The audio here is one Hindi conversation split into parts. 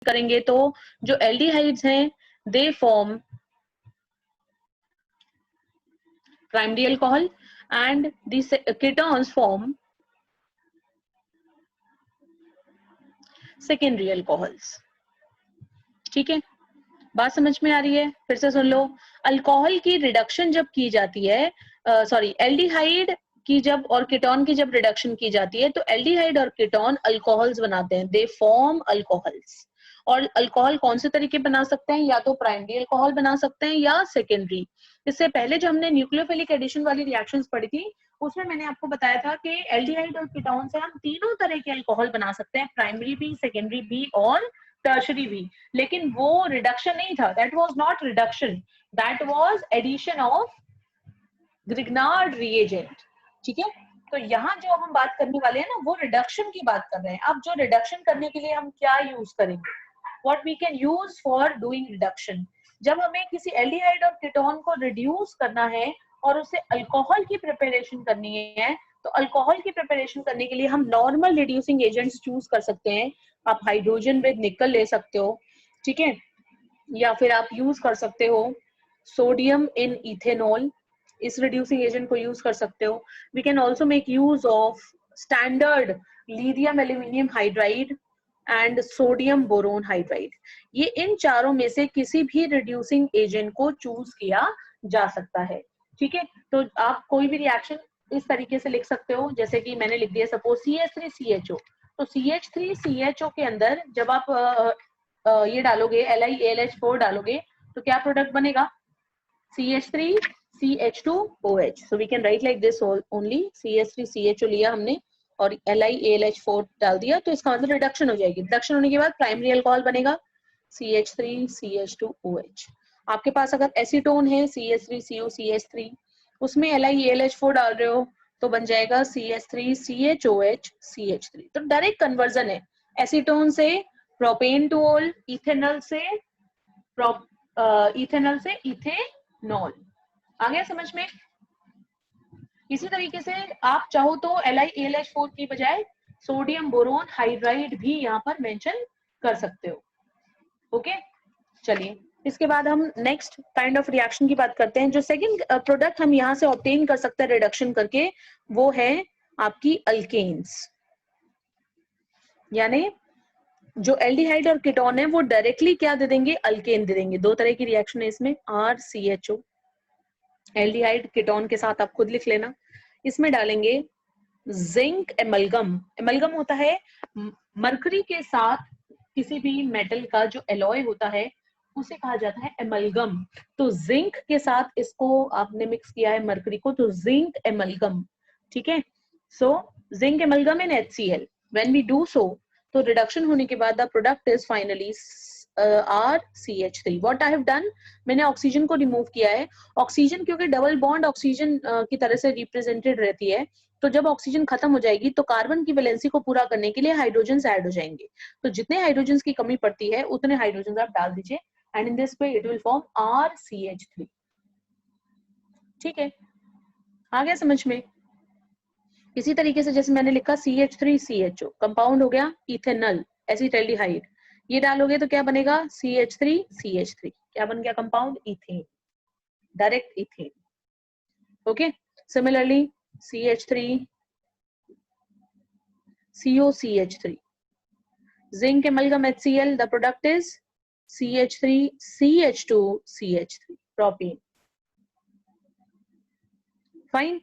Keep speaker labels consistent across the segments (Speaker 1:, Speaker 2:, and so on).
Speaker 1: करेंगे तो जो एल्डिहाइड्स हैं they form primary alcohol and the ketones form secondary alcohols. ठीक है, बात समझ में आ रही है? फिर से सुन लो, अल्कोहल की रिडक्शन जब की जाती है, सॉरी एल्डिहाइड की जब और कीटोन की जब रिडक्शन की जाती है तो एल्डिहाइड और कीटोन अल्कोहल्स बनाते हैं, दे फॉर्म अल्कोहल्स। और अल्कोहल कौन से तरीके बना सकते हैं? या तो प्राइमरी अल्कोहल बना सकते हैं या सेकेंडरी। इससे पहले जो हमने न्यूक्लियोफिलिक एडिशन वाली रिएक्शंस पढ़ी थी उसमें मैंने आपको बताया था कि एल्डिहाइड और कीटोन से हम तीनों तरह के अल्कोहल बना सकते हैं, प्राइमरी भी, सेकेंडरी भी और टर्शरी भी। लेकिन वो रिडक्शन नहीं था, that was not reduction, that was addition of Grignard reagent. ठीक है, तो यहाँ जो हम बात करने वाले हैं ना वो रिडक्शन की बात कर रहे हैं। अब जो रिडक्शन करने के लिए हम क्या यूज करेंगे, what we can use for doing reduction. जब हमें किसी एल्डिहाइड और कीटोन को रिड्यूस करना है और उसे अल्कोहल की प्रिपरेशन करनी है तो अल्कोहल की प्रिपरेशन करने के लिए हम नॉर्मल रिड्यूसिंग एजेंट्स चूज कर सकते हैं। आप हाइड्रोजन विद निकल ले सकते हो, ठीक है, या फिर आप यूज कर सकते हो सोडियम इन इथेनॉल, इस रिड्यूसिंग एजेंट को यूज कर सकते हो। We can also make use of standard lithium aluminium hydride and sodium boron hydride. ये इन चारों में से किसी भी रिड्यूसिंग एजेंट को चूज किया जा सकता है। ठीक है, तो आप कोई भी रिएक्शन इस तरीके से लिख सकते हो, जैसे कि मैंने लिख दिया सपोज CH3CHO, तो CH3CHO के अंदर जब आप ये डालोगे LiAlH4 डालोगे तो क्या प्रोडक्ट बनेगा? CH3CH2OH। so we can write like this only, CH3CHO लिया हमने और LiAlH4 डाल दिया तो इसका मतलब रिडक्शन हो जाएगी। रिडक्शन होने के बाद प्राइमरी अल्कोहल बनेगा CH3CH2OH। आपके पास अगर एसीटोन है CH3COCH3, उसमें LiAlH4 डाल रहे हो तो बन जाएगा CH3CHOH CH3। तो डायरेक्ट कन्वर्जन है एसीटोन से प्रोपेन टू ऑल, इथेनॉल से इथेनॉल। आ गया समझ में? इसी तरीके से आप चाहो तो LiAlH4 की बजाय सोडियम बोरोन हाइड्राइड भी यहाँ पर मेंशन कर सकते हो। ओके, चलिए इसके बाद हम नेक्स्ट काइंड ऑफ रिएक्शन की बात करते हैं। जो सेकंड प्रोडक्ट हम यहाँ से ऑब्टेन कर सकते हैं रिडक्शन करके वो है आपकी अल्केन्स। यानी जो एल्डिहाइड और कीटोन है वो डायरेक्टली क्या दे देंगे? अल्केन दे देंगे। दो तरह की रिएक्शन है इसमें, RCHO, एल्डिहाइड कीटोन के साथ आप खुद लिख लेना। इसमें डालेंगे जिंक एमलगम। एमलगम होता है मरकरी के साथ किसी भी मेटल का जो एलॉय होता है उसे कहा जाता है एमलगम। तो जिंक के साथ इसको आपने मिक्स किया है मरकरी को, तो जिंक एमलगम। ठीक है, so zinc amalgam in HCl, when we do so तो रिडक्शन होने के बाद the product is finally RCH3। What I have done, मैंने ऑक्सीजन को रिमूव किया है। ऑक्सीजन क्योंकि डबल बॉन्ड ऑक्सीजन की तरह से रिप्रेजेंटेड रहती है, तो जब ऑक्सीजन खत्म हो जाएगी तो कार्बन की वैलेंसी को पूरा करने के लिए हाइड्रोजन ऐड हो जाएंगे। तो जितने हाइड्रोजन की कमी पड़ती है उतने हाइड्रोजन आप डाल दीजिए and in this way it will form RCH3। ठीक है, आ गया समझ में? इसी तरीके से जैसे मैंने लिखा CH3CHO कंपाउंड हो गया इथेनॉल एसिटाल्डिहाइड, ये डालोगे तो क्या बनेगा? CH3CH3। क्या बन गया compound? Ethane, direct ethane. Okay, similarly CH3COCH3, zinc amalgam HCl, the product is CH3CH2CH3 propene। Fine,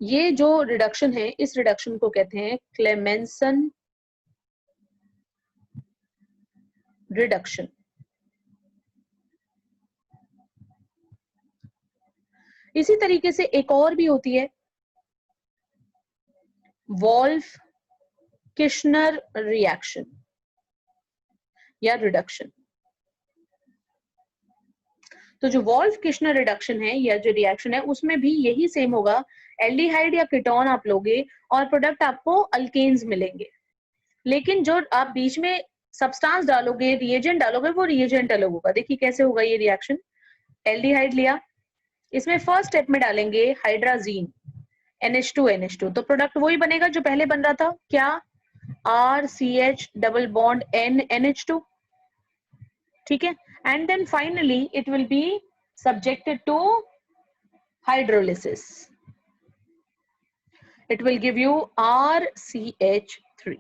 Speaker 1: ये जो रिडक्शन है इस रिडक्शन को कहते हैं क्लेमेंसन रिडक्शन। इसी तरीके से एक और भी होती है वॉल्फ किश्नर रिएक्शन या रिडक्शन। तो जो वॉल्फ किश्नर रिडक्शन है या जो रिएक्शन है उसमें भी यही सेम होगा, एल्डिहाइड या कीटोन आप लोगे और प्रोडक्ट आपको अल्केन्स मिलेंगे, लेकिन जो आप बीच में सब्सटेंस डालोगे, रिएजेंट डालोगे, वो रिएजेंट अलग होगा। देखिए कैसे होगा ये रिएक्शन। एल्डिहाइड लिया, इसमें फर्स्ट स्टेप में डालेंगे हाइड्राजीन NH2 तो प्रोडक्ट वही बनेगा जो पहले बन रहा था, क्या? RCH double bond N NH2. ठीक है, and then finally it will be subjected to hydrolysis. It will give you RCH3.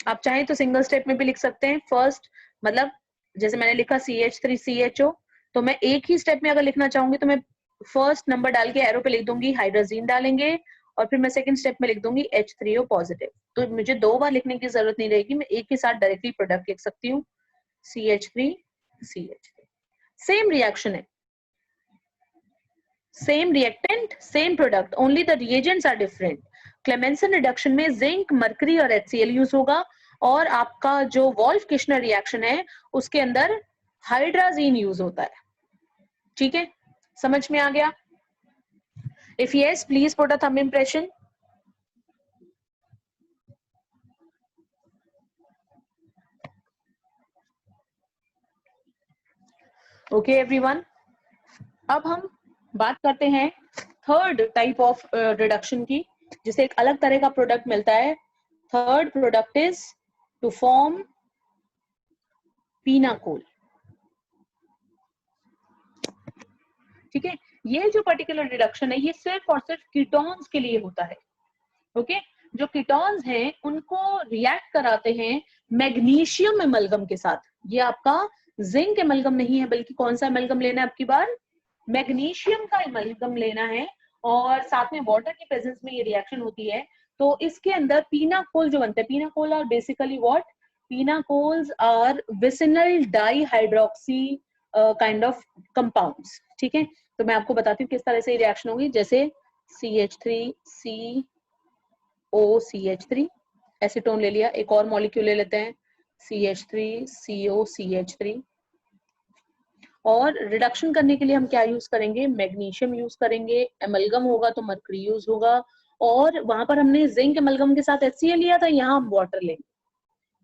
Speaker 1: आप चाहें तो सिंगल स्टेप में भी लिख सकते हैं. फर्स्ट मतलब जैसे मैंने लिखा CH3 CHO, तो मैं एक ही स्टेप में अगर लिखना चाहूंगी तो मैं फर्स्ट नंबर डाल के एरो पे लिख दूंगी, हाइड्रोजीन डालेंगे, और फिर मैं सेकंड स्टेप में लिख दूंगी H3O पॉजिटिव. तो मुझे दो बार लिखने की जरूरत नहीं रहेगी, मैं एक ही साथ डायरेक्टली प्रोडक्ट लिख सकती हूँ, CH3 CH3. सेम रिएक्शन है, same reactant, same product, only the reagents are different. Clemmensen reduction में जिंक, मरकरी और HCl यूज होगा, और आपका जो वोल्फ-किर्शनर रिएक्शन है उसके अंदर हाइड्राजीन यूज होता है. ठीक है, समझ में आ गया? If yes, please put a thumb impression. Okay everyone, अब हम बात करते हैं थर्ड टाइप ऑफ रिडक्शन की, जिसे एक अलग तरह का प्रोडक्ट मिलता है. Third product is to form pinacol. ठीक है, ये जो पर्टिकुलर रिडक्शन है ये सिर्फ और सिर्फ कीटोन्स के लिए होता है. ओके, जो कीटोन्स हैं उनको रिएक्ट कराते हैं मैग्नीशियम एमलगम के साथ. ये आपका जिंक एमलगम नहीं है, बल्कि कौन सा एमलगम लेना है आपकी बार? मैग्नीशियम का एमलगम लेना है, और साथ में वाटर की प्रेजेंस में ये रिएक्शन होती है. तो इसके अंदर पीनाकोल जो बनते हैं, pinacol are basically what? Pinacols are vicinal dihydroxy kind of compounds. ठीक है, तो मैं आपको बताती हूँ किस तरह से रिएक्शन होगी. जैसे CH3 COCH3, एसीटोन ले लिया, एक और मॉलिक्यूल ले लेते हैं CH3 COCH3, और रिडक्शन करने के लिए हम क्या यूज करेंगे? मैग्नीशियम यूज करेंगे. एमलगम होगा तो मरकरी यूज होगा, और वहां पर हमने जिंक एमलगम के साथ HCl लिया था, यहाँ हम वाटर लेंगे.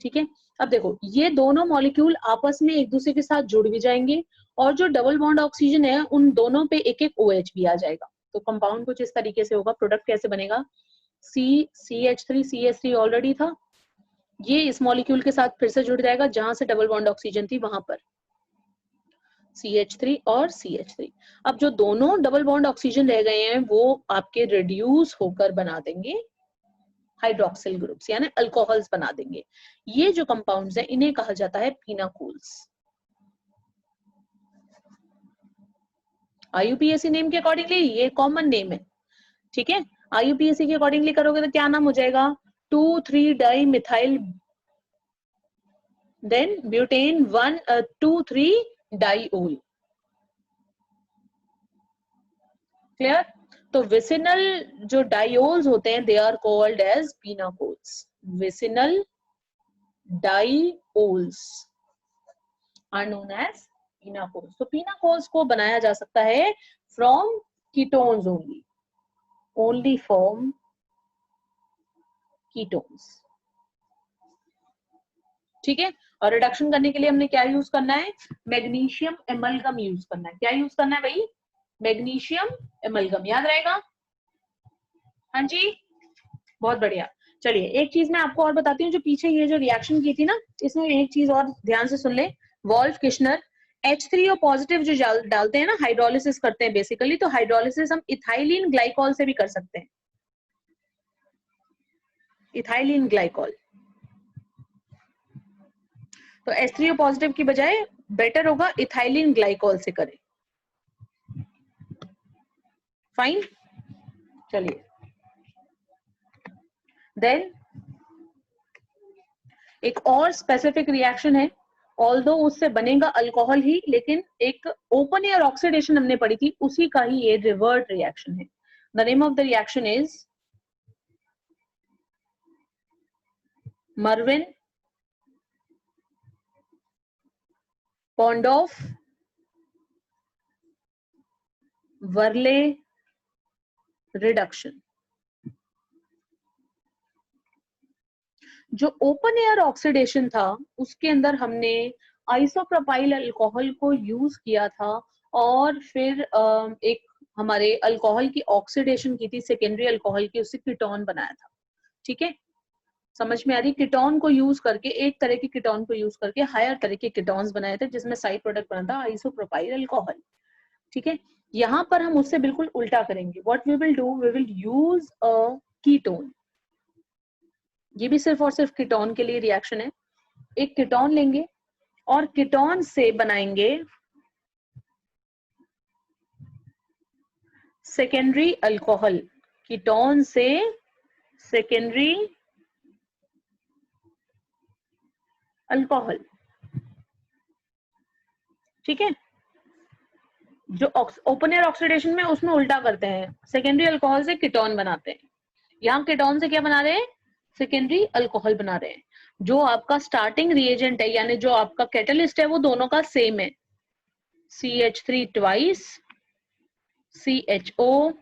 Speaker 1: ठीक है, अब देखो ये दोनों मॉलिक्यूल आपस में एक दूसरे के साथ जुड़ भी जाएंगे, और जो डबल बॉन्ड ऑक्सीजन है उन दोनों पे एक एक OH भी आ जाएगा. तो कंपाउंड कुछ इस तरीके से होगा. प्रोडक्ट कैसे बनेगा? CH3 CH3 ऑलरेडी था, ये इस मॉलिक्यूल के साथ फिर से जुड़ जाएगा जहां से डबल बॉन्ड ऑक्सीजन थी वहां पर, CH3 और CH3. अब जो दोनों डबल बॉन्ड ऑक्सीजन रह गए हैं वो आपके रिड्यूस होकर बना देंगे हाइड्रोक्सिल ग्रुप्स, यानी अल्कोहल्स बना देंगे. ये जो कंपाउंड्स हैं इन्हें कहा जाता है पीनाकोल्स. IUPAC नेम के अकॉर्डिंगली ये कॉमन नेम है. ठीक है, IUPAC के अकॉर्डिंगली करोगे तो क्या नाम हो जाएगा? 2,3-डाइमिथाइल, देन ब्यूटेन 1,2,3-डाइओल. क्लियर? तो विसिनल जो डाइओल्स होते हैं they are called as pinacols. Vicinal diols are known as pinacols. तो पीनाकोल्स को बनाया जा सकता है from ketones only, only from ketones. ठीक है, और रिडक्शन करने के लिए हमने क्या यूज करना है? मैग्नीशियम एमलगम यूज करना है. क्या यूज करना है भाई? Magnesium amalgam. याद रहेगा? हाँ जी, बहुत बढ़िया. चलिए एक चीज मैं आपको और बताती हूँ, जो पीछे ये जो रिएक्शन की थी ना, इसमें एक चीज और ध्यान से सुन ले. वोल्फ-किर्शनर H3O पॉजिटिव जो डालते हैं ना, हाइड्रोलिसिस करते हैं बेसिकली. तो हाइड्रोलिसिस हम इथाइलिन ग्लाइकॉल से भी कर सकते हैं. Ethylene glycol. तो H3O पॉजिटिव की बजाय बेटर होगा इथाइलिन ग्लाइकॉल से करें. फाइन, चलिए. देन एक और स्पेसिफिक रिएक्शन है, ऑल्दो उससे बनेगा अल्कोहल ही, लेकिन एक ओपन एयर ऑक्सीडेशन हमने पढ़ी थी, उसी का ही ये रिवर्ट रिएक्शन है. The name of the reaction is Meerwein Ponndorf Verley reduction. जो ओपन एयर ऑक्सीडेशन था उसके अंदर हमने आइसोप्रोपाइल अल्कोहल को यूज किया था, और फिर एक हमारे अल्कोहल की ऑक्सीडेशन की थी, सेकेंडरी अल्कोहल की, उससे कीटोन बनाया था. ठीक है, समझ में आ रही? कीटोन को यूज करके, एक तरह के कीटोन को यूज करके हायर तरह के कीटोन्स बनाए थे जिसमें साइड प्रोडक्ट बना था आइसोप्रोपाइल अल्कोहल। ठीक है, यहाँ पर हम उससे बिल्कुल उल्टा करेंगे। What we will do, we will use a ketone. ये भी सिर्फ और सिर्फ कीटोन के लिए रिएक्शन है। एक कीटोन लेंगे और कीटोन से बनाएंगे सेकेंडरी अल्कोहल। कीटोन से सेकेंडरी अल्कोहल। ठीक है, जो ओपन एयर ऑक्सीडेशन में उसमें उल्टा करते हैं, सेकेंडरी अल्कोहल से कीटोन बनाते हैं। यहाँ कीटोन से क्या बना रहे हैं, सेकेंडरी अल्कोहल बना रहे हैं। जो आपका स्टार्टिंग रिएजेंट है यानी जो आपका कैटलिस्ट है वो दोनों का सेम है, CH3 twice CHO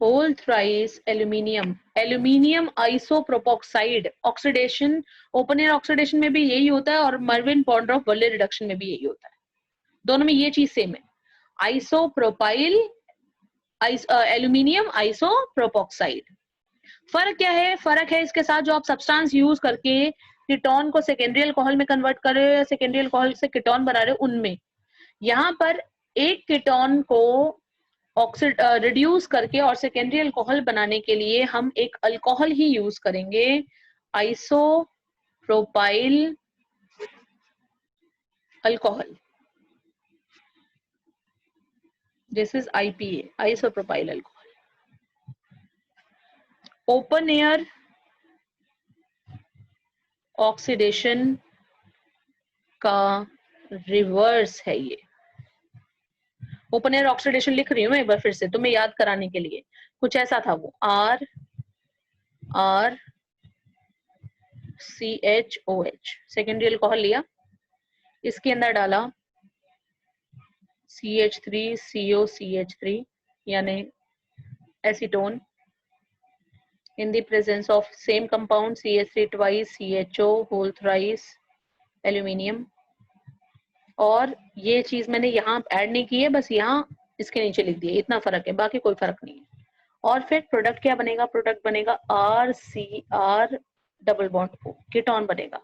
Speaker 1: whole thrice aluminium. Aluminium isopropoxide oxidation, open air oxidation में भी यही होता है और मर्विन पॉन्ड्रॉफ वर्ले रिडक्शन में भी यही होता है। दोनों में ये चीज सेम है, आइसोप्रोपाइल एल्यूमिनियम आइसोप्रोपोक्साइड। फर्क क्या है, फर्क है इसके साथ जो आप सब्सटेंस यूज करके कीटोन को सेकेंडरी अल्कोहल में कन्वर्ट कर रहे हो, सेकेंडरी अल्कोहल से कीटोन बना रहे हो, उनमें यहाँ पर एक कीटोन को रिड्यूस करके और सेकेंडरी अल्कोहल बनाने के लिए हम एक अल्कोहल ही यूज करेंगे, isopropyl alcohol. This is IPA, isopropyl alcohol. Open air oxidation का रिवर्स है ये। ओपन एयर ऑक्सीडेशन लिख रही हूँ मैं एक बार फिर से तुम्हें याद कराने के लिए, कुछ ऐसा था वो, R CHOH, सेकेंडरी अल्कोहल लिया, इसके अंदर डाला CH3 COCH3 यानी acetone, in the presence of same compound CH3 twice CHO whole thrice aluminium। और ये चीज मैंने यहाँ ऐड नहीं की है, बस यहाँ इसके नीचे लिख दिया, इतना फर्क है, बाकी कोई फर्क नहीं है। और फिर प्रोडक्ट क्या बनेगा, प्रोडक्ट बनेगा RCR double bond O, ketone बनेगा।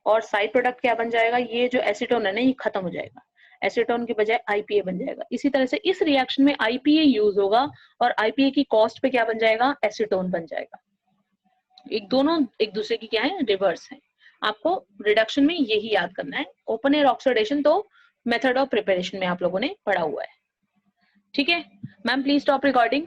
Speaker 1: और साइड प्रोडक्ट क्या बन जाएगा, ये जो एसीटोन है ना ये खत्म हो जाएगा, एसीटोन की बजाय IPA बन जाएगा। इसी तरह से इस रिएक्शन में IPA यूज होगा और IPA की कॉस्ट पे क्या बन जाएगा, एसीटोन बन जाएगा। एक दोनों एक दूसरे की क्या है, रिवर्स है। आपको रिडक्शन में यही याद करना है। ओपन एयर ऑक्सीडेशन तो मेथड ऑफ प्रिपरेशन में आप लोगों ने पढ़ा हुआ है। ठीक है मैम, प्लीज स्टॉप रिकॉर्डिंग।